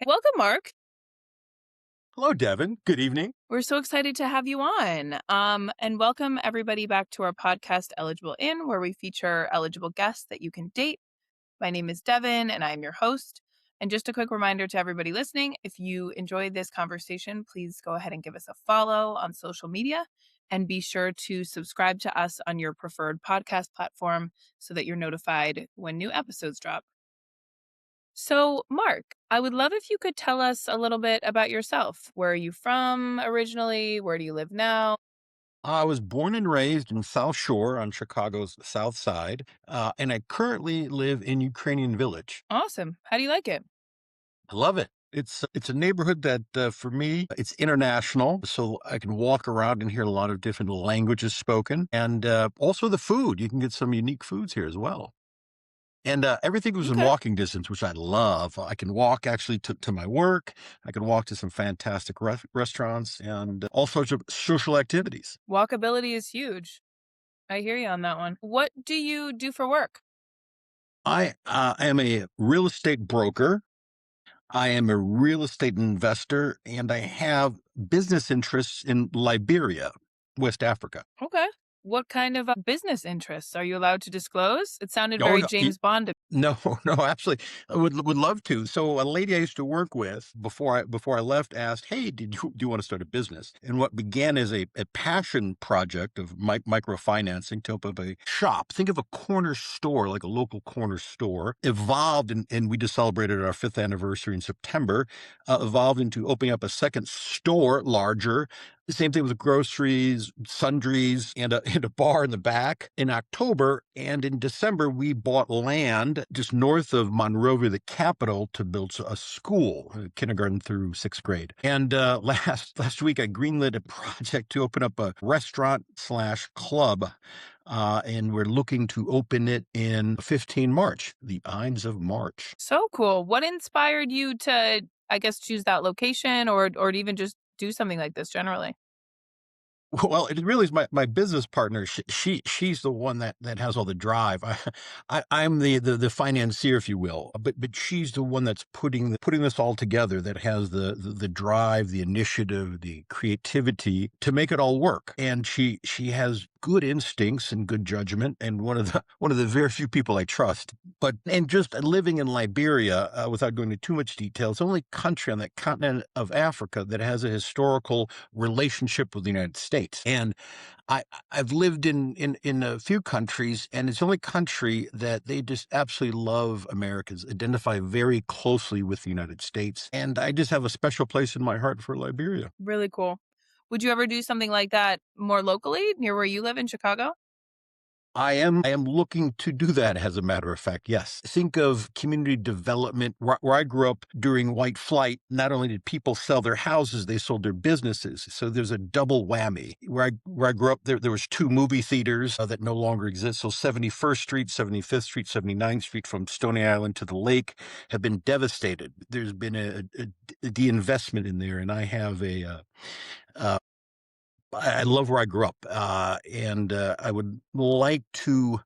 Welcome, Mark. Hello, Devin. Good evening. We're so excited to have you on. And welcome everybody back to our podcast, Eligible In, where we feature eligible guests that you can date. My name is Devin, and I'm your host. And just a quick reminder to everybody listening, if you enjoyed this conversation, please go ahead and give us a follow on social media and be sure to subscribe to us on your preferred podcast platform so that you're notified when new episodes drop. So, Mark, I would love if you could tell us a little bit about yourself. Where are you from originally? Where do you live now? I was born and raised in South Shore on Chicago's South Side, and I currently live in Ukrainian Village. Awesome. How do you like it? I love it. It's a neighborhood that for me it's international, so I can walk around and hear a lot of different languages spoken, and also the food. You can get some unique foods here as well. And everything was in Okay. walking distance, which I love. I can walk actually to my work. I can walk to some fantastic restaurants and all sorts of social activities. Walkability is huge. I hear you on that one. What do you do for work? I am a real estate broker. I am a real estate investor, and I have business interests in Liberia, West Africa. Okay. What kind of business interests are you allowed to disclose? It sounded Oh very no, James Bond. no, no, absolutely. I would love to. So a lady I used to work with before I left asked, "Hey, do you want to start a business?" And what began as a passion project of microfinancing to open up a shop. Think of a corner store, like a local corner store, evolved, and we just celebrated our 5th anniversary in September. Evolved into opening up a second store, larger. The same thing with groceries, sundries, and and a bar in the back in October. And in December, we bought land just north of Monrovia, the capital, to build a school, kindergarten through 6th grade. And last week, I greenlit a project to open up a restaurant slash club. And we're looking to open it in 15 March, the Ides of March. So cool. What inspired you to, I guess, choose that location or to even just do something like this generally? Well, it really is my business partner. She's the one that has all the drive. I'm the financier, if you will, but she's the one that's putting this all together. That has the drive, the initiative, the creativity to make it all work. And she has good instincts and good judgment, and one of the very few people I trust. But and just living in Liberia, without going into too much detail, it's the only country on that continent of Africa that has a historical relationship with the United States. And I've lived in a few countries, and it's the only country that they just absolutely love Americans, identify very closely with the United States. And I just have a special place in my heart for Liberia. Really cool. Would you ever do something like that more locally near where you live in Chicago? I am looking to do that, as a matter of fact. Yes. Think of community development. Where I grew up during white flight, not only did people sell their houses, they sold their businesses. So there's a double whammy. Where I grew up, there was 2 movie theaters that no longer exist. So 71st Street, 75th Street, 79th Street from Stony Island to the lake have been devastated. There's been a de-investment in there, and I have uh, I love where I grew up, and I would like to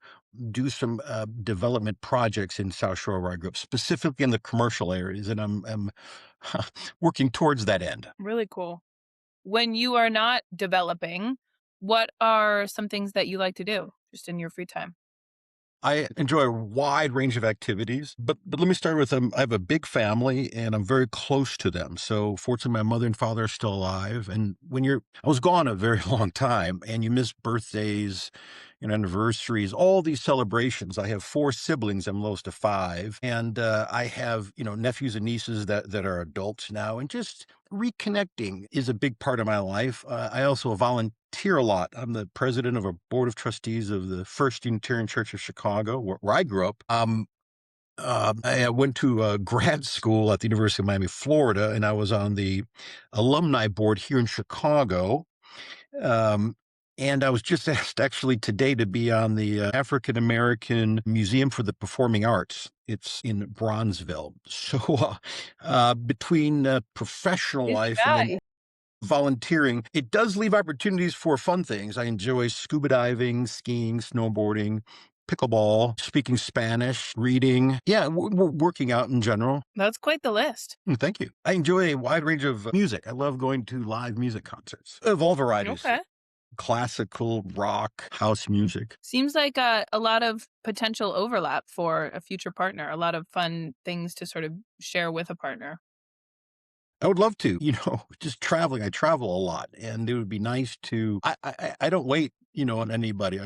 do some development projects in South Shore where I grew up, specifically in the commercial areas, and I'm working towards that end. Really cool. When you are not developing, what are some things that you like to do just in your free time? I enjoy a wide range of activities, but let me start with I have a big family, and I'm very close to them. So fortunately, my mother and father are still alive. And I was gone a very long time, and you miss birthdays and anniversaries, all these celebrations. I have 4 siblings. I'm lowest of 5, and I have nephews and nieces that are adults now, and just reconnecting is a big part of my life. I also volunteer a lot. I'm the president of a board of trustees of the First Unitarian Church of Chicago, where I grew up. I went to grad school at the University of Miami, Florida, and I was on the alumni board here in Chicago. Um, and I was just asked actually today to be on the African American Museum for the Performing Arts. It's in Bronzeville. So between professional Busy life and then guy. volunteering, it does leave opportunities for fun things. I enjoy scuba diving, skiing, snowboarding, pickleball, speaking Spanish, reading. Yeah, working out in general. That's quite the list. Thank you. I enjoy a wide range of music. I love going to live music concerts of all varieties, Okay. classical, rock, house music. Seems like a lot of potential overlap for a future partner, a lot of fun things to sort of share with a partner. I would love to, just traveling. I travel a lot, and it would be nice to. I don't wait, on anybody.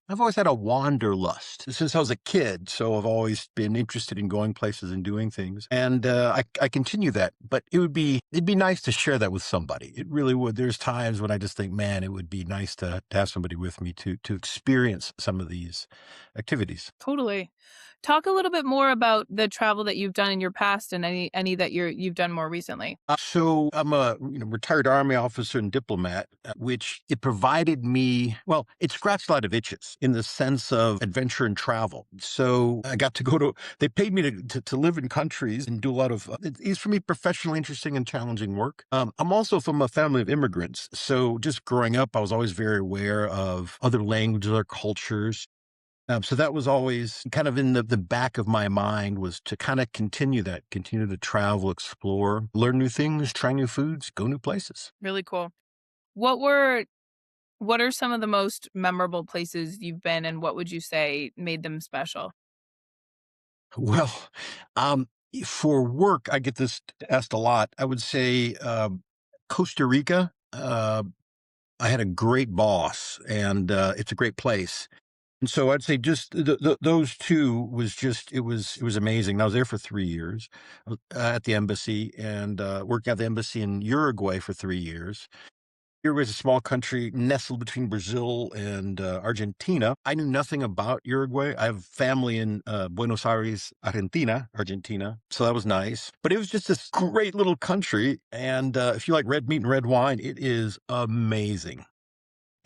I've always had a wanderlust since I was a kid, so I've always been interested in going places and doing things, and I continue that. But it'd be nice to share that with somebody. It really would. There's times when I just think, man, it would be nice to have somebody with me to experience some of these activities. Totally. Talk a little bit more about the travel that you've done in your past and any that you've done more recently. So I'm a retired Army officer and diplomat, which it provided me. Well, it scratched a lot of itches in the sense of adventure and travel. So I got to go to. They paid me to live in countries and do a lot of. It's for me professionally interesting and challenging work. I'm also from a family of immigrants, so just growing up, I was always very aware of other languages, other cultures. So that was always kind of in the back of my mind was to kind of continue to travel, explore, learn new things, try new foods, go new places. Really cool. What were what are some of the most memorable places you've been and what would you say made them special? Well, um, for work, I get this asked a lot. I would say Costa Rica. I had a great boss, and it's a great place. And so I'd say just those two was just it was amazing. I was there for 3 years at the embassy and working at the embassy in Uruguay for 3 years. Uruguay is a small country nestled between Brazil and Argentina. I knew nothing about Uruguay. I have family in Buenos Aires, Argentina. So that was nice. But it was just this great little country. And if you like red meat and red wine, it is amazing.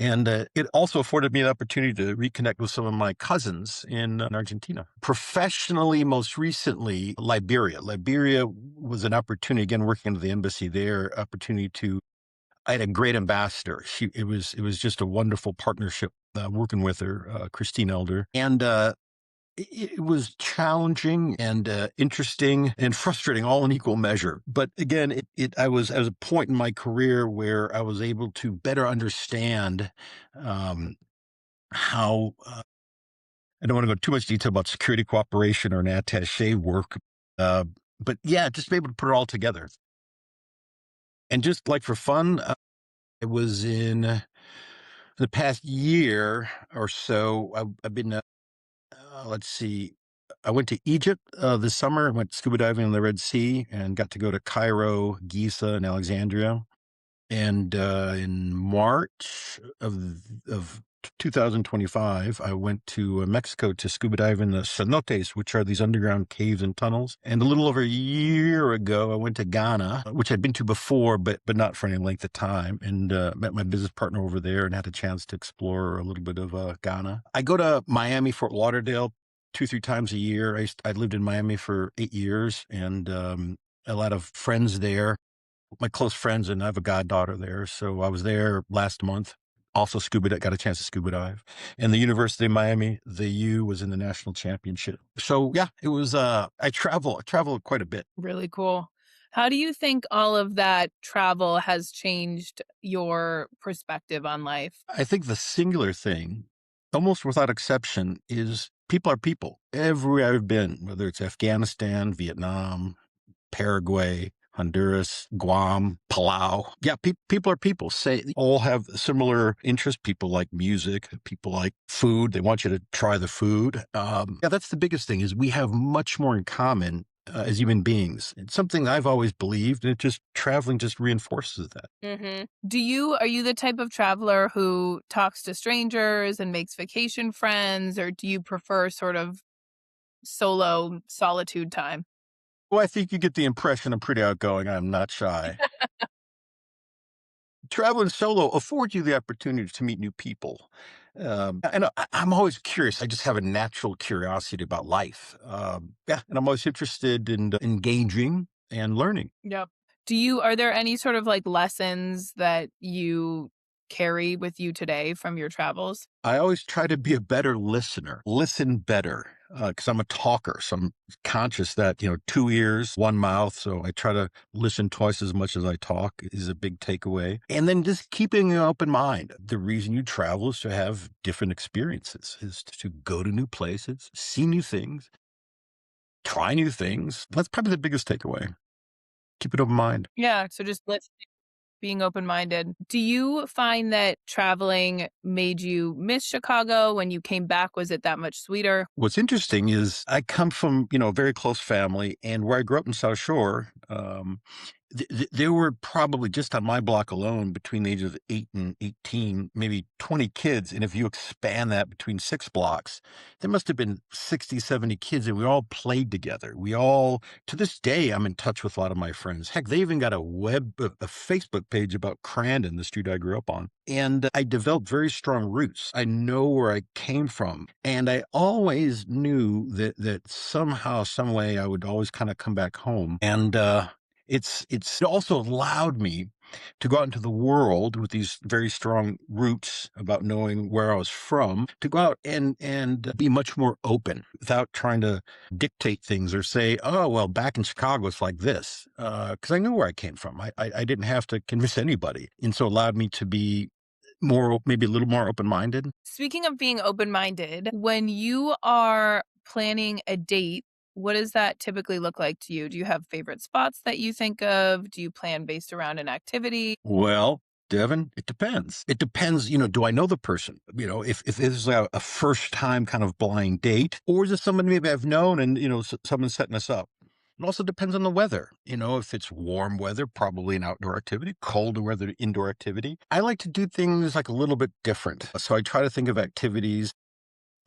And it also afforded me an opportunity to reconnect with some of my cousins in Argentina. Professionally, most recently, Liberia. Liberia was an opportunity, again, working at the embassy there, opportunity to I had a great ambassador. It was just a wonderful partnership working with her, Christine Elder, and it was challenging and interesting and frustrating, all in equal measure. But again, I was at a point in my career where I was able to better understand um, how. I don't want to go too much detail about security cooperation or an attaché work, uh, but yeah, just be able to put it all together. And just like for fun, I was in the past year or so, I've been, let's see, I went to Egypt this summer. I went scuba diving in the Red Sea and got to go to Cairo, Giza, and Alexandria. And in March of 2025, I went to Mexico to scuba dive in the cenotes, which are these underground caves and tunnels. And a little over a year ago, I went to Ghana, which I'd been to before, but not for any length of time, and met my business partner over there and had a chance to explore a little bit of Ghana. I go to Miami, Fort Lauderdale, 2, 3 times a year. I lived in Miami for 8 years, and a lot of friends there, my close friends, and I have a goddaughter there. So I was there last month. Also got a chance to scuba dive. And the University of Miami, the U was in the national championship. So yeah, it was I travel quite a bit. Really cool. How do you think all of that travel has changed your perspective on life? I think the singular thing, almost without exception, is people are people. Everywhere I've been, whether it's Afghanistan, Vietnam, Paraguay, Honduras, Guam, Palau. Yeah, people are people. Say all have similar interests. People like music. People like food. They want you to try the food. Yeah, that's the biggest thing. Is we have much more in common as human beings. It's something I've always believed, and it just traveling just reinforces that. Are you the type of traveler who talks to strangers and makes vacation friends, or do you prefer sort of solo solitude time? Well, I think you get the impression I'm pretty outgoing. I'm not shy. Traveling solo affords you the opportunity to meet new people. And I'm always curious. I just have a natural curiosity about life. Yeah, and I'm always interested in engaging and learning. Yep. Are there any sort of like lessons that you carry with you today from your travels? I always try to be a better listener, listen better, because I'm a talker. So I'm conscious that, two ears, one mouth. So I try to listen twice as much as I talk is a big takeaway. And then just keeping an open mind. The reason you travel is to have different experiences, is to go to new places, see new things, try new things. That's probably the biggest takeaway. Keep an open mind. Yeah, so just being open-minded. Do you find that traveling made you miss Chicago? When you came back, was it that much sweeter? What's interesting is I come from, a very close family, and where I grew up in South Shore, there were probably just on my block alone between the ages of 8 and 18, maybe 20 kids. And if you expand that between 6 blocks, there must have been 60, 70 kids, and we all played together. To this day, I'm in touch with a lot of my friends. Heck, they even got a Facebook page about Crandon, the street I grew up on. And I developed very strong roots. I know where I came from. And I always knew that somehow, some way I would always kind of come back home. And it also allowed me to go out into the world with these very strong roots about knowing where I was from, to go out and be much more open without trying to dictate things or say, oh, well, back in Chicago, it's like this. Because I knew where I came from. I didn't have to convince anybody. And so it allowed me to be maybe a little more open minded. Speaking of being open-minded, when you are planning a date, what does that typically look like to you? Do you have favorite spots that you think of? Do you plan based around an activity? Well, Devin, it depends. It depends, do I know the person? If this is a first time kind of blind date, or is it someone maybe I've known and, someone's setting us up? It also depends on the weather. If it's warm weather, probably an outdoor activity, cold weather, indoor activity. I like to do things like a little bit different. So I try to think of activities.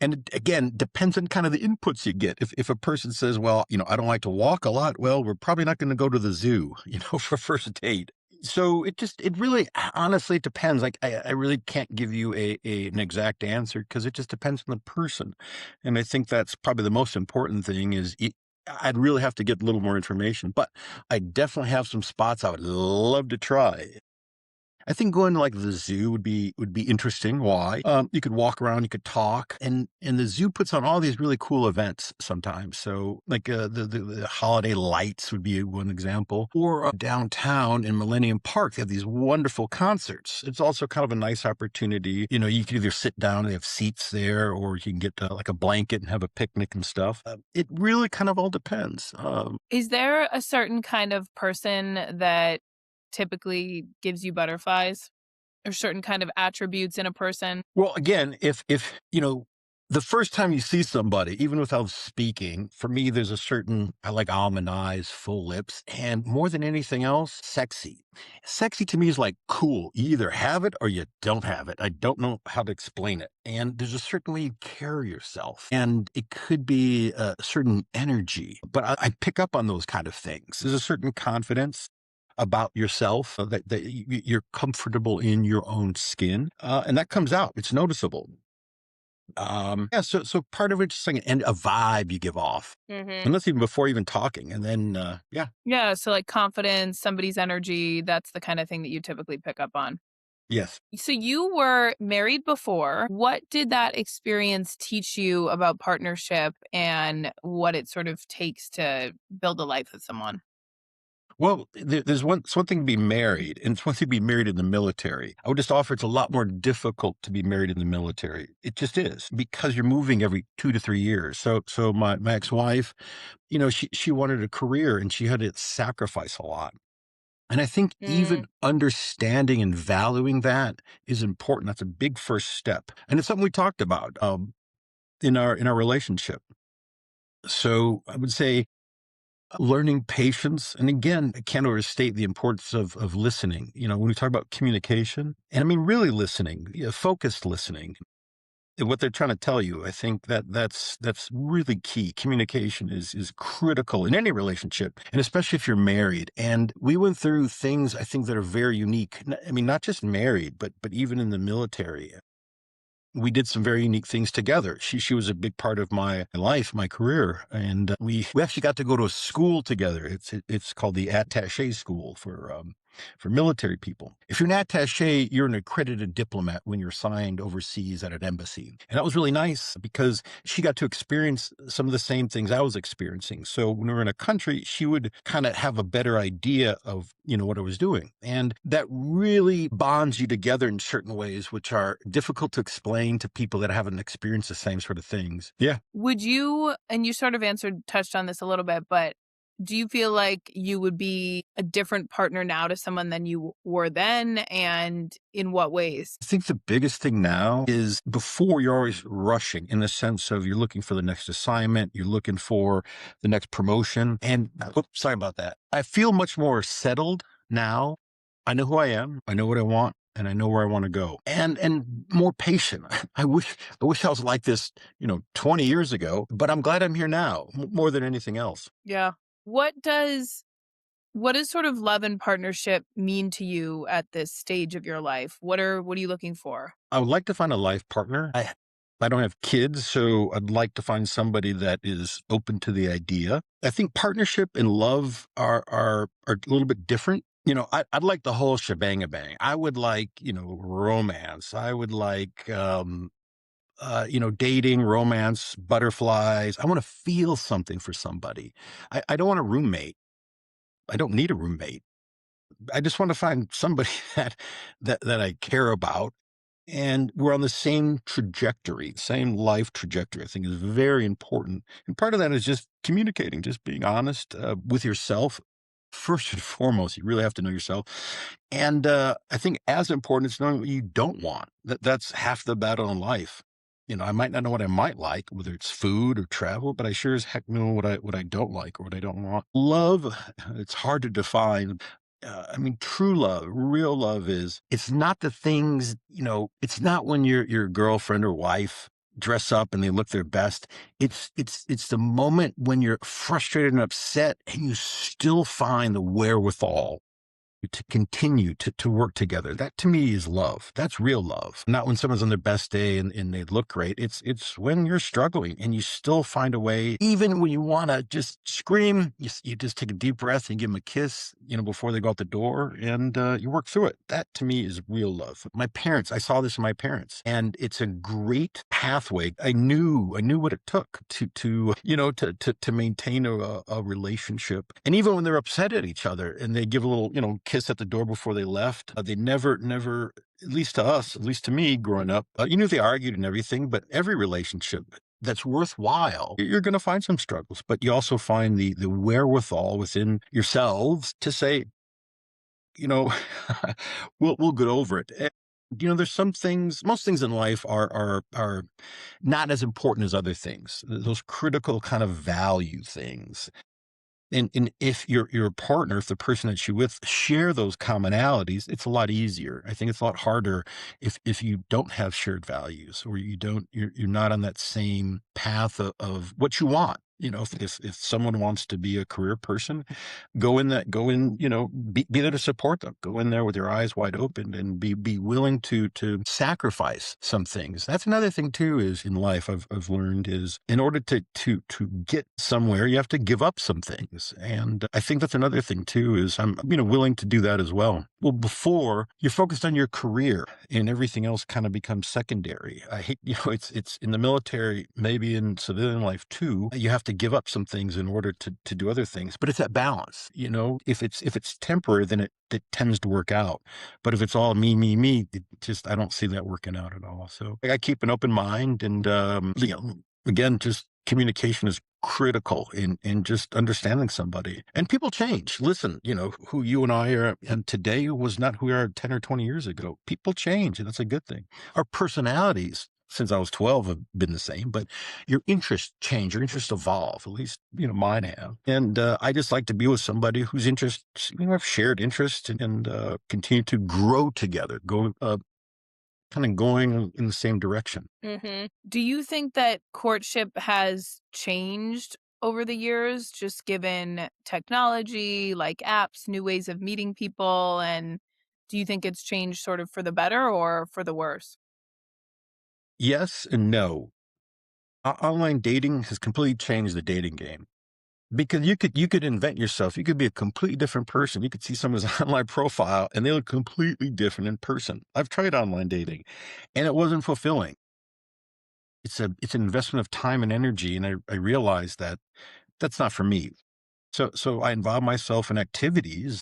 And it, again, depends on kind of the inputs you get. If a person says, well, I don't like to walk a lot, well, we're probably not going to go to the zoo, for first date. So it really, honestly, it depends. Like, I really can't give you an exact answer because it just depends on the person. And I think that's probably the most important thing is I'd really have to get a little more information, but I definitely have some spots I would love to try. I think going to like the zoo would be interesting. Why? You could walk around, you could talk, and the zoo puts on all these really cool events sometimes. So like the holiday lights would be one example, or downtown in Millennium Park, they have these wonderful concerts. It's also kind of a nice opportunity. You can either sit down, they have seats there, or you can get like a blanket and have a picnic and stuff. It really kind of all depends. Is there a certain kind of person that typically gives you butterflies or certain kind of attributes in a person? Well, again, if the first time you see somebody, even without speaking, for me, there's a certain I like almond eyes, full lips, and more than anything else, sexy. Sexy to me is like cool. You either have it or you don't have it. I don't know how to explain it. And there's a certain way you carry yourself, and it could be a certain energy, but I pick up on those kind of things. There's a certain confidence about yourself, that you're comfortable in your own skin, and that comes out. It's noticeable. Yeah, so part of it's just like and a vibe you give off, Mhm. and that's even before even talking. And then, yeah, Yeah, so like confidence, somebody's energy, that's the kind of thing that you typically pick up on. yes. So you were married before. What did that experience teach you about partnership and what it sort of takes to build a life with someone? Well, it's one thing to be married, and it's one thing to be married in the military. I would just offer it's a lot more difficult to be married in the military. It just is because you're moving every 2 to 3 years. So my ex-wife, she wanted a career and she had to sacrifice a lot. And I think even Mm. understanding and valuing that is important. That's a big first step. And it's something we talked about in our relationship. So I would say learning patience. And again, I can't overstate the importance of listening. When we talk about communication, and I mean really listening, focused listening, and what they're trying to tell you. I think that's really key. Communication is critical in any relationship, and especially if you're married. And we went through things I think that are very unique. I mean, not just married, but even in the military. We did some very unique things together. She was a big part of my life, my career, and we actually got to go to a school together. It's called the Attaché School for for military people. If you're an attaché, you're an accredited diplomat when you're assigned overseas at an embassy. And that was really nice because she got to experience some of the same things I was experiencing. So when we were in a country, she would kind of have a better idea of, what I was doing. And that really bonds you together in certain ways, which are difficult to explain to people that haven't experienced the same sort of things. Yeah. Would you, and you sort of touched on this a little bit, but do you feel like you would be a different partner now to someone than you were then? And in what ways? I think the biggest thing now is before you're always rushing in the sense of you're looking for the next assignment, you're looking for the next promotion. And oops, sorry about that. I feel much more settled now. I know who I am, I know what I want, and I know where I want to go. And more patient. I wish I was like this, 20 years ago, but I'm glad I'm here now more than anything else. Yeah. What does what does sort of love and partnership mean to you at this stage of your life? What are you looking for? I would like to find a life partner. I don't have kids, so I'd like to find somebody that is open to the idea. I think partnership and love are a little bit different. I'd like the whole shebang bang. I would like, romance. I would like dating, romance, butterflies. I want to feel something for somebody. I don't want a roommate. I don't need a roommate. I just want to find somebody that I care about, and we're on the same trajectory, same life trajectory. I think is very important, and part of that is just communicating, just being honest with yourself. First and foremost, you really have to know yourself, and I think as important is knowing what you don't want. That's half the battle in life. I might not know what I might like, whether it's food or travel, but I sure as heck know what I don't like or what I don't want. Love, it's hard to define. I mean, true love, real love it's not the things, it's not when your girlfriend or wife dress up and they look their best. It's the moment when you're frustrated and upset and you still find the wherewithal to continue to work together. That to me is love. That's real love. Not when someone's on their best day and they look great. It's when you're struggling and you still find a way, even when you want to just scream, you just take a deep breath and give them a kiss, before they go out the door, and you work through it. That to me is real love. My parents, I saw this in my parents, and it's a great pathway. I knew what it took to maintain a relationship. And even when they're upset at each other and they give a little, kiss at the door before they left, they never, at least to us, at least to me growing up, they argued and everything, but every relationship that's worthwhile, you're going to find some struggles, but you also find the wherewithal within yourselves to say, you know, we'll get over it. There's some things, most things in life are not as important as other things. Those critical kind of value things. And if your partner, if the person that you're with share those commonalities, it's a lot easier. I think it's a lot harder if you don't have shared values, or you're not on that same path of what you want. If someone wants to be a career person, go in, be there to support them. Go in there with your eyes wide open and be willing to sacrifice some things. That's another thing too, is in life I've learned is in order to get somewhere, you have to give up some things. And I think that's another thing too, is I'm, willing to do that as well. Well, before you're focused on your career and everything else kind of becomes secondary. I hate, it's in the military, maybe in civilian life too, you have to give up some things in order to do other things, but it's that balance. If it's temporary, then it tends to work out. But if it's all me, I don't see that working out at all. So I keep an open mind, and again, just communication is critical in just understanding somebody. And people change. Listen, who you and I are and today was not who we are 10 or 20 years ago. People change, and that's a good thing. Our personalities since I was 12 have been the same, but your interests change, your interests evolve, at least, mine have. And I just like to be with somebody whose interests, have shared interests, and continue to grow together, kind of going in the same direction. Do you think that courtship has changed over the years, just given technology, like apps, new ways of meeting people? And do you think it's changed sort of for the better or for the worse? Yes and no. Online dating has completely changed the dating game. because you could invent yourself. You could be a completely different person. You could see someone's online profile and they look completely different in person. I've tried online dating and it wasn't fulfilling. It's an investment of time and energy, and I realized that that's not for me. So I involve myself in activities,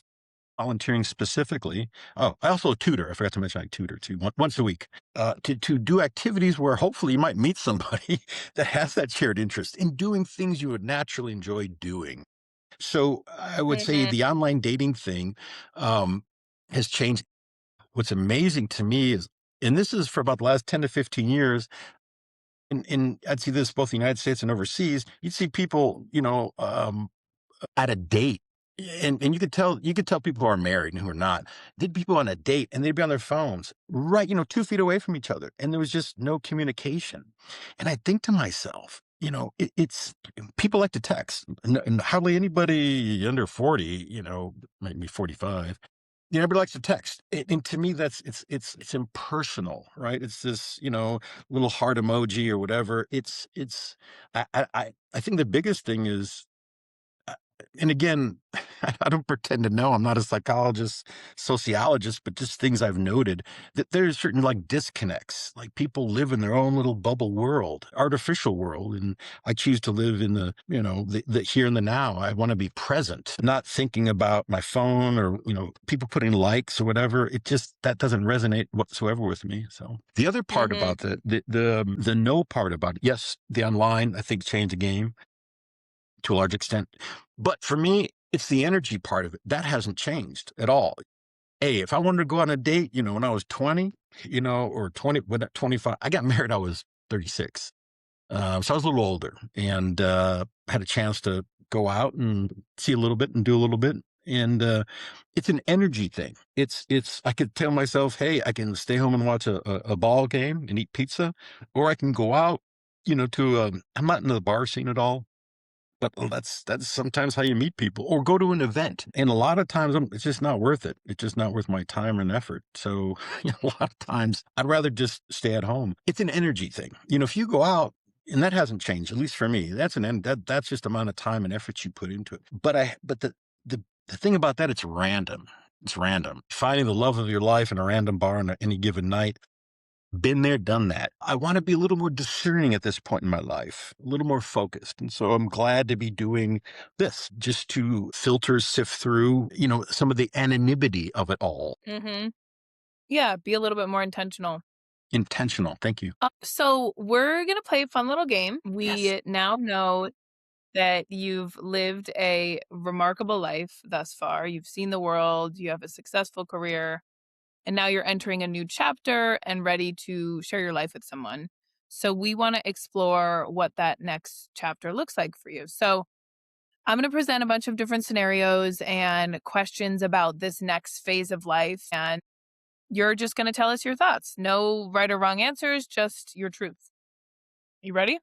volunteering specifically. Oh, I also tutor. I forgot to mention I tutor too, once a week. To do activities where hopefully you might meet somebody that has that shared interest in doing things you would naturally enjoy doing. So I would say Mhm. the online dating thing um, has changed. What's amazing to me is, and this is for about the last 10 to 15 years, and I'd see this both in the United States and overseas. You'd see people, at a date. And you could tell people who are married and who are not. Did people on a date and they'd be on their phones, right, 2 feet away from each other, and there was just no communication. And I think to myself, it's people like to text, and hardly anybody under 40, maybe 45. Everybody likes to text, and to me, it's impersonal, right? It's this, little heart emoji or whatever. I think the biggest thing is, uh, and again, I don't pretend to know. I'm not a psychologist, sociologist, but just things I've noted that there's certain like disconnects. Like people live in their own little bubble world, artificial world, and I choose to live in the here and the now. I want to be present, not thinking about my phone or people putting likes or whatever. It just that doesn't resonate whatsoever with me. So the other part Mhm. about the no part about it, yes, the online I think changed the game to a large extent. But for me, it's the energy part of it. That hasn't changed at all. Hey, if I wanted to go on a date, when I was 20, or 20, when 25, I got married, I was 36. So I was a little older and had a chance to go out and see a little bit and do a little bit. And it's an energy thing. I could tell myself, hey, I can stay home and watch a ball game and eat pizza, or I can go out, I'm not into the bar scene at all, but that's sometimes how you meet people, or go to an event. And a lot of times, it's just not worth it. It's just not worth my time and effort. So a lot of times, I'd rather just stay at home. It's an energy thing. If you go out, and that hasn't changed, at least for me. That's just the amount of time and effort you put into it. But the thing about that, it's random. It's random. Finding the love of your life in a random bar on any given night. Been there, done that. I want to be a little more discerning at this point in my life, a little more focused. And so I'm glad to be doing this just to filter, sift through, some of the anonymity of it all. Mhm. Yeah, be a little bit more intentional. Intentional. Thank you. So we're gonna play a fun little game. Yes. We now know that you've lived a remarkable life thus far. You've seen the world, you have a successful career, and now you're entering a new chapter and ready to share your life with someone. So we want to explore what that next chapter looks like for you. So I'm going to present a bunch of different scenarios and questions about this next phase of life. And you're just going to tell us your thoughts. No right or wrong answers, just your truth. You ready?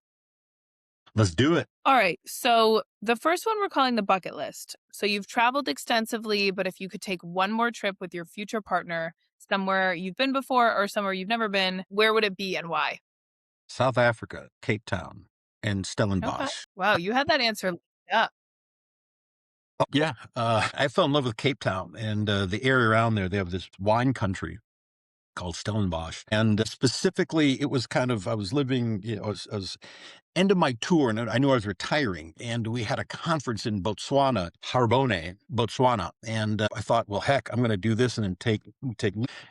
Let's do it. All right. So the first one we're calling the bucket list. So you've traveled extensively, but if you could take one more trip with your future partner, somewhere you've been before or somewhere you've never been, where would it be and why? South Africa, Cape Town, and Okay. Stellenbosch. Wow, you had that answer lined up. Oh, yeah. I fell in love with Cape Town and the area around there. They have this wine country called Stellenbosch. And specifically, it was kind of, I was living, I was end of my tour, and I knew I was retiring. And we had a conference in Botswana, Harbone, Botswana. And I thought, well, heck, I'm going to do this and then take.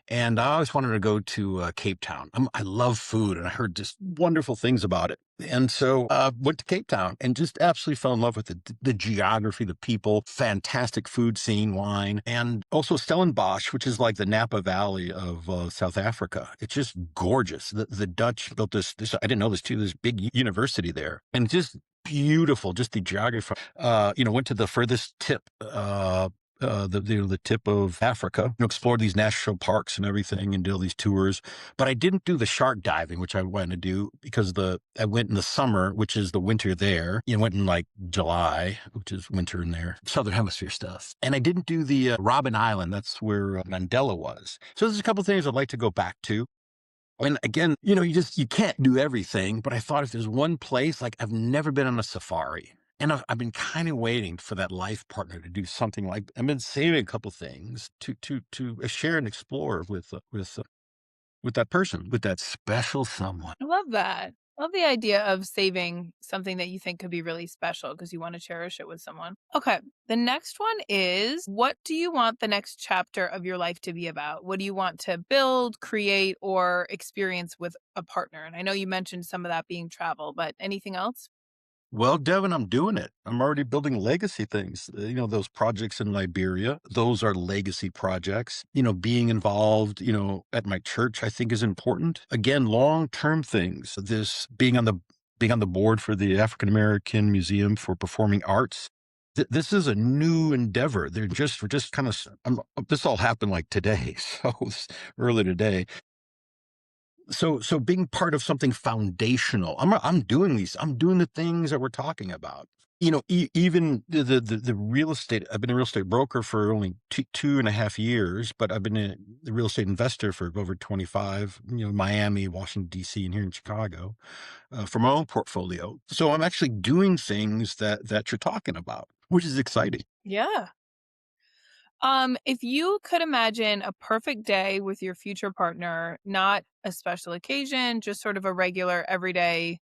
And I always wanted to go to Cape Town. I love food, and I heard just wonderful things about it. And so went to Cape Town and just absolutely fell in love with the geography, the people, fantastic food scene, wine, and also Stellenbosch, which is like the Napa Valley of South Africa. It's just gorgeous. The Dutch built this, I didn't know this too, this big university there, and just beautiful, just the geography. Went to the furthest tip, the tip of Africa, explored these national parks and everything and did all these tours. But I didn't do the shark diving, which I wanted to do because I went in the summer, which is the winter there. Went in like July, which is winter in there, Southern Hemisphere stuff. And I didn't do the Robben Island. That's where Mandela was. So there's a couple of things I'd like to go back to. And again, you can't do everything. But I thought if there's one place, like I've never been on a safari. And I've been kind of waiting for that life partner to do something like I've been saving a couple things to share and explore with that person, with that special someone. I love that. Love the idea of saving something that you think could be really special because you want to cherish it with someone. Okay. The next one is, what do you want the next chapter of your life to be about? What do you want to build, create, or experience with a partner? And I know you mentioned some of that being travel, but anything else? Well, Devin, I'm doing it. I'm already building legacy things. Those projects in Liberia, those are legacy projects. Being involved, at my church, I think is important. Again, long-term things. This being on the board for the African American Museum for Performing Arts. This is a new endeavor. We're just kind of, this all happened like today. So early today. So being part of something foundational. I'm doing the things that we're talking about. Even the real estate. I've been a real estate broker for only 2.5 years, but I've been the real estate investor for over 25. Miami, Washington D.C., and here in Chicago, for my own portfolio. So I'm actually doing things that you're talking about, which is exciting. Yeah. If you could imagine a perfect day with your future partner, not a special occasion, just sort of a regular, everyday,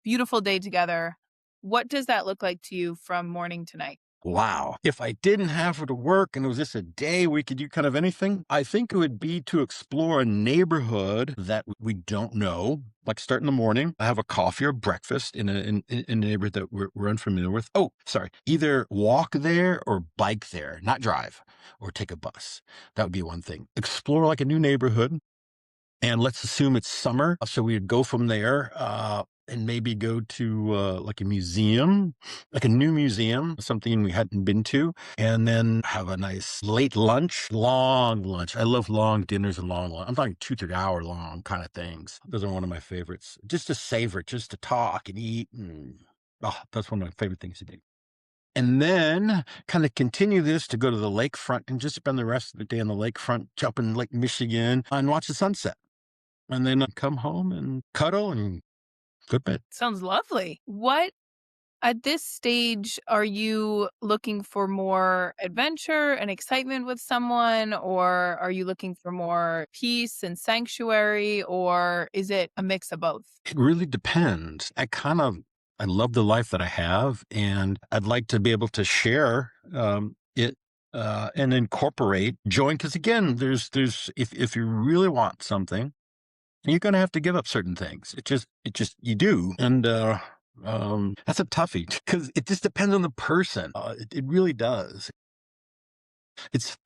beautiful day together, what does that look like to you from morning to night? Wow. If I didn't have to work and it was just a day we could do kind of anything, I think it would be to explore a neighborhood that we don't know. Like start in the morning, have a coffee or breakfast in a neighborhood that we're unfamiliar with. Oh, sorry. Either walk there or bike there, not drive or take a bus. That would be one thing. Explore like a new neighborhood. And let's assume it's summer. So we'd go from there and maybe go to like a museum, like a new museum, something we hadn't been to, and then have a nice late lunch, long lunch. I love long dinners and long lunch. I'm talking 2, 3 hour long kind of things. Those are one of my favorites. Just to savor it, just to talk and eat. And oh, that's one of my favorite things to do. And then kind of continue this to go to the lakefront and just spend the rest of the day on the lakefront, jump in Lake Michigan and watch the sunset and then come home and cuddle and go to bed. Sounds lovely. What at this stage are you looking for more adventure and excitement with someone, or are you looking for more peace and sanctuary, or is it a mix of both? It really depends. I love the life that I have, and I'd like to be able to share it and incorporate joy. Because again, there's if you really want something, you're going to have to give up certain things. It just you do, and that's a toughie because it just depends on the person. It really does. It's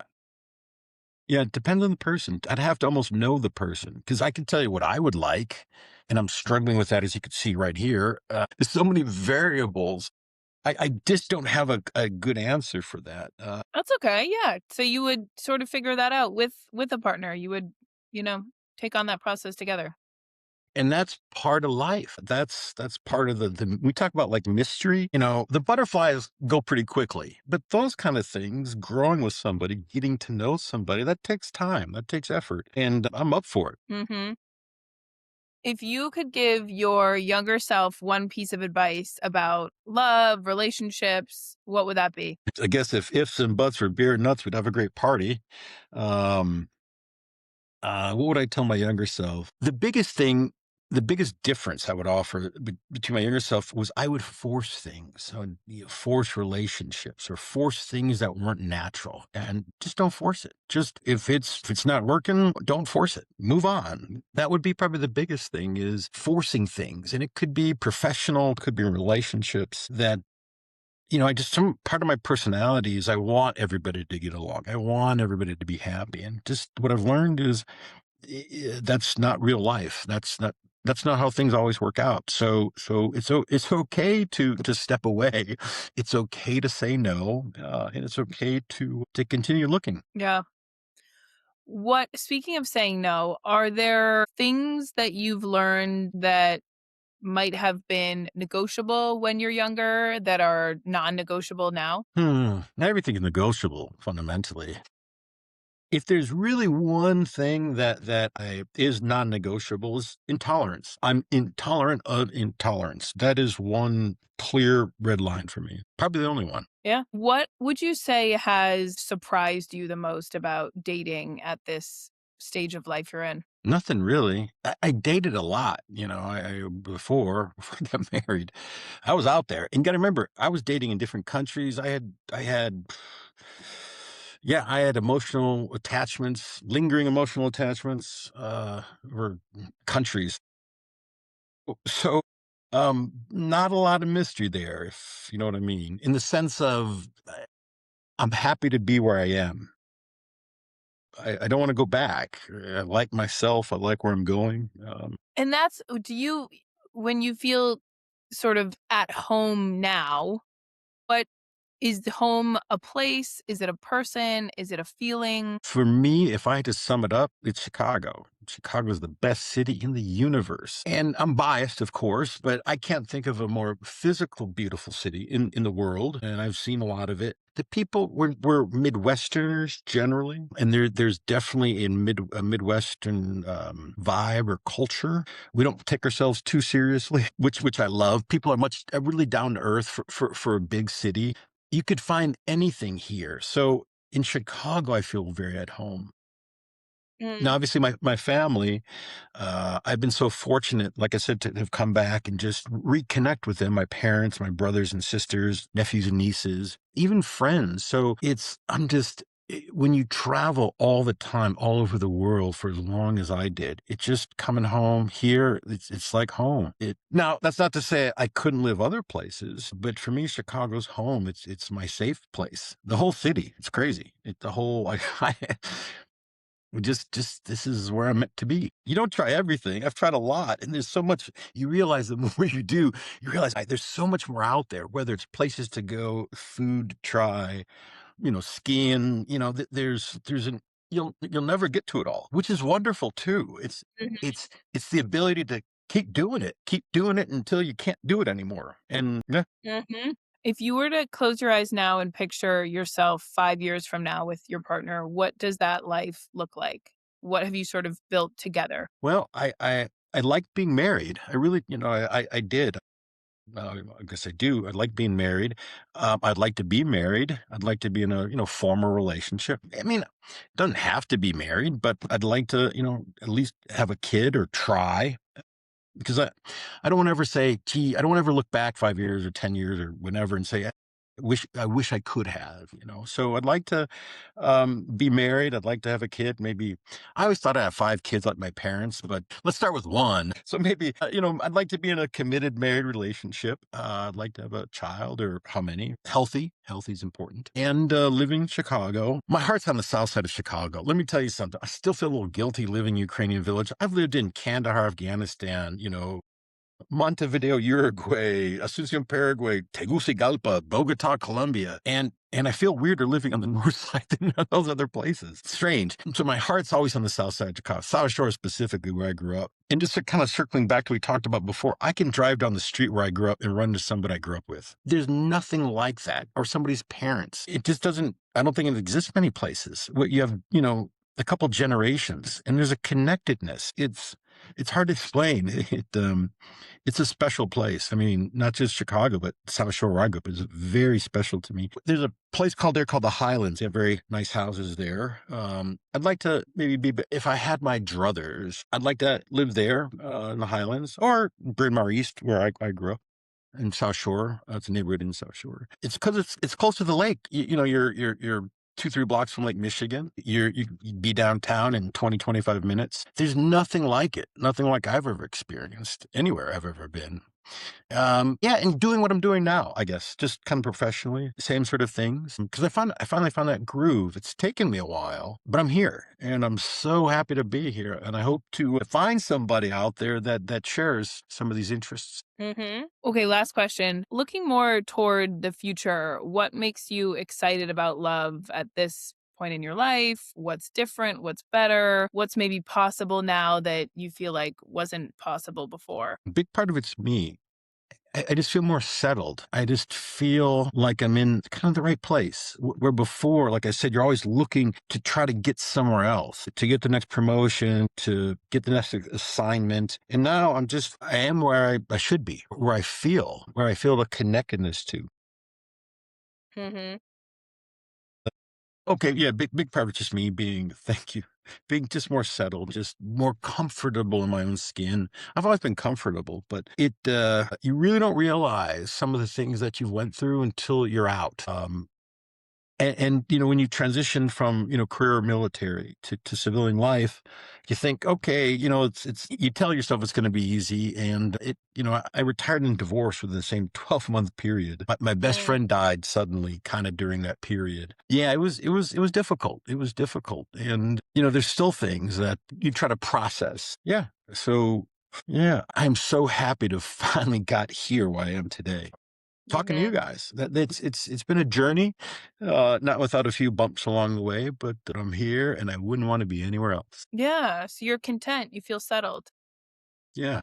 Yeah, it depends on the person. I'd have to almost know the person because I can tell you what I would like, and I'm struggling with that, as you can see right here. There's so many variables. I just don't have a good answer for that. That's okay. Yeah. So you would sort of figure that out with a partner. You would, you know, take on that process together. And that's part of life. That's part of the we talk about like mystery. The butterflies go pretty quickly, but those kind of things, growing with somebody, getting to know somebody, that takes time, that takes effort, and I'm up for it. Mhm. If you could give your younger self one piece of advice about love, relationships, what would that be? I guess if ifs and buts were beer and nuts, we'd have a great party. Um, what would I tell my younger self? The biggest difference I would offer between my younger self was I would force things. I would force relationships or force things that weren't natural, and just don't force it. Just if it's not working, don't force it. Move on. That would be probably the biggest thing is forcing things, and it could be professional, it could be relationships that I just some part of my personality is I want everybody to get along. I want everybody to be happy. And just what I've learned is that's not real life. That's not how things always work out. So it's okay to step away. It's okay to say no, and it's okay to continue looking. Yeah. What speaking of saying no, are there things that you've learned that might have been negotiable when you're younger that are non-negotiable now? Everything is negotiable fundamentally. If there's really one thing that I is non-negotiable is intolerance. I'm intolerant of intolerance. That is one clear red line for me. Probably the only one. Yeah. What would you say has surprised you the most about dating at this stage of life you're in? Nothing really. I dated a lot, I before I got married. I was out there. And you gotta remember, I was dating in different countries. I had yeah, I had emotional attachments, lingering emotional attachments, or countries. So, not a lot of mystery there, if you know what I mean, in the sense of I'm happy to be where I am. I don't want to go back. I like myself. I like where I'm going. And that's do you when you feel sort of at home now, what is the home a place? Is it a person? Is it a feeling? For me, if I had to sum it up, it's Chicago. Chicago is the best city in the universe. And I'm biased, of course, but I can't think of a more physical, beautiful city in the world. And I've seen a lot of it. The people we're Midwesterners generally, and there's definitely a Midwestern vibe or culture. We don't take ourselves too seriously, which I love. People are really down to earth for a big city. You could find anything here. So in Chicago, I feel very at home. Now, Mm, obviously, my family, I've been so fortunate, like I said, to have come back and just reconnect with them, my parents, my brothers and sisters, nephews and nieces, even friends. So when you travel all the time, all over the world for as long as I did, it's just coming home here. It's like home. Now, that's not to say I couldn't live other places, but for me, Chicago's home. It's my safe place. The whole city. It's crazy. The whole, just this is where I'm meant to be. You don't try everything. I've tried a lot, and there's so much. You realize the more you do, you realize there's so much more out there. Whether it's places to go, food to try, skiing. There's an you'll never get to it all, which is wonderful too. mhm, It's the ability to keep doing it until you can't do it anymore. And yeah, mhm. If you were to close your eyes now and picture yourself 5 years from now with your partner, what does that life look like? What have you sort of built together? well, I like being married. I really, I did. I guess I do. I like being married. I'd like to be married. I'd like to be in a, formal relationship. I mean, it doesn't have to be married, but I'd like to, at least have a kid or try because I don't want to ever say, gee, I don't want to ever look back 5 years or 10 years or whenever and say, I wish I could have. So I'd like to be married. I'd like to have a kid. Maybe I always thought I'd have 5 kids like my parents, but let's start with one. So maybe, I'd like to be in a committed married relationship. I'd like to have a child or how many? Healthy is important. And living in Chicago. My heart's on the south side of Chicago. Let me tell you something. I still feel a little guilty living in Ukrainian village. I've lived in Kandahar, Afghanistan, Montevideo, Uruguay, Asunción, Paraguay, Tegucigalpa, Bogotá, Colombia, and I feel weirder living on the north side than those other places. Strange. So my heart's always on the south side of Chicago, South Shore specifically, where I grew up. And just to kind of circling back to what we talked about before, I can drive down the street where I grew up and run into somebody I grew up with. There's nothing like that, or somebody's parents. It just doesn't. I don't think it exists many places. What you have, a couple generations, and there's a connectedness. It's hard to explain. It's a special place. I mean, not just Chicago, but South Shore where I grew up is very special to me. There's a place called the Highlands. They have very nice houses there. I'd like to maybe if I had my druthers, I'd like to live there in the Highlands or Bryn Mawr East, where I grew up. In South Shore, it's a neighborhood in South Shore. It's because it's close to the lake. You're 2, 3 blocks from Lake Michigan. You'd be downtown in 20, 25 minutes. There's nothing like it. Nothing like I've ever experienced anywhere I've ever been. Yeah, and doing what I'm doing now, I guess, just kind of professionally, same sort of things. Because I finally found that groove. It's taken me a while, but I'm here, and I'm so happy to be here. And I hope to find somebody out there that shares some of these interests. Mhm. Okay, last question. Looking more toward the future, what makes you excited about love at this point in your life? What's different? What's better? What's maybe possible now that you feel like wasn't possible before? A big part of it's me. I just feel more settled. I just feel like I'm in kind of the right place. Where before, like I said, you're always looking to try to get somewhere else, to get the next promotion, to get the next assignment. And now I am where I should be, where I feel the connectedness to. Hmm. Okay, yeah, big part of just me being thank you, being just more settled, just more comfortable in my own skin. I've always been comfortable, but you really don't realize some of the things that you went through until you're out. And when you transition from career or military to civilian life, you think, okay, it's you tell yourself it's going to be easy, and I retired and divorced within the same 12-month period. My best Mm. friend died suddenly, kind of during that period. Yeah, it was difficult. It was difficult, and there's still things that you try to process. Yeah, so yeah, I'm so happy to finally got here where I am today talking to you Hmm. guys. It's been a journey, not without a few bumps along the way, but I'm here and I wouldn't want to be anywhere else. Yeah. So you're content. You feel settled. Yeah.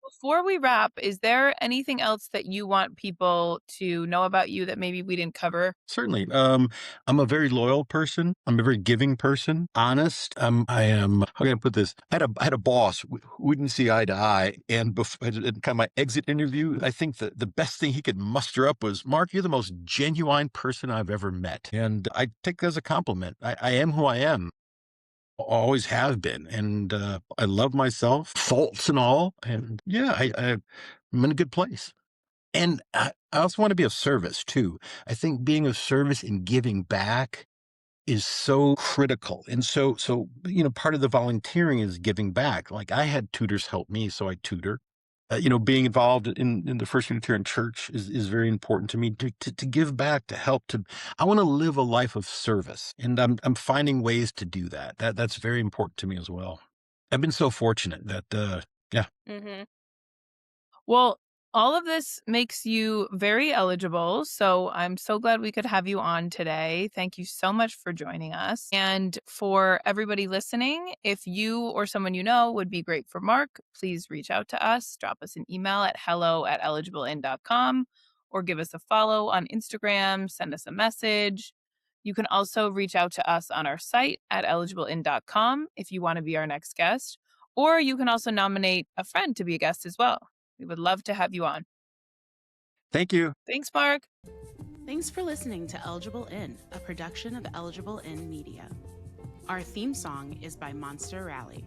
Before we wrap, is there anything else that you want people to know about you that maybe we didn't cover? Certainly. I'm a very loyal person. I'm a very giving person, honest. I am, how can I put this? I had a boss who didn't see eye to eye. And before, in kind of my exit interview, I think the best thing he could muster up was, Mark, you're the most genuine person I've ever met. And I take that as a compliment. I am who I am. Always have been, and I love myself, faults and all. And yeah, I'm in a good place. And I also want to be of service too. I think being of service and giving back is so critical. And so part of the volunteering is giving back. Like I had tutors help me, so I tutor. Being involved in the First Unitarian Church is very important to me to give back, to help. I want to live a life of service, and I'm finding ways to do that. That's very important to me as well. I've been so fortunate that yeah. Hmm. Well, all of this makes you very eligible. So I'm so glad we could have you on today. Thank you so much for joining us. And for everybody listening, if you or someone you know would be great for Mark, please reach out to us. Drop us an email at hello@eligiblein.com or give us a follow on Instagram, send us a message. You can also reach out to us on our site at eligiblein.com if you want to be our next guest, or you can also nominate a friend to be a guest as well. We would love to have you on. Thank you. Thanks, Mark. Thanks for listening to Eligible In, a production of Eligible In Media. Our theme song is by Monster Rally.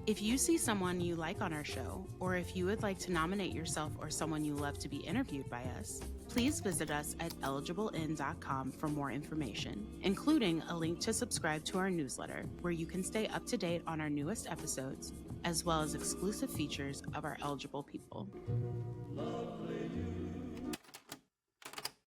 If you see someone you like on our show, or if you would like to nominate yourself or someone you love to be interviewed by us, please visit us at eligiblein.com for more information, including a link to subscribe to our newsletter, where you can stay up to date on our newest episodes, as well as exclusive features of our eligible people.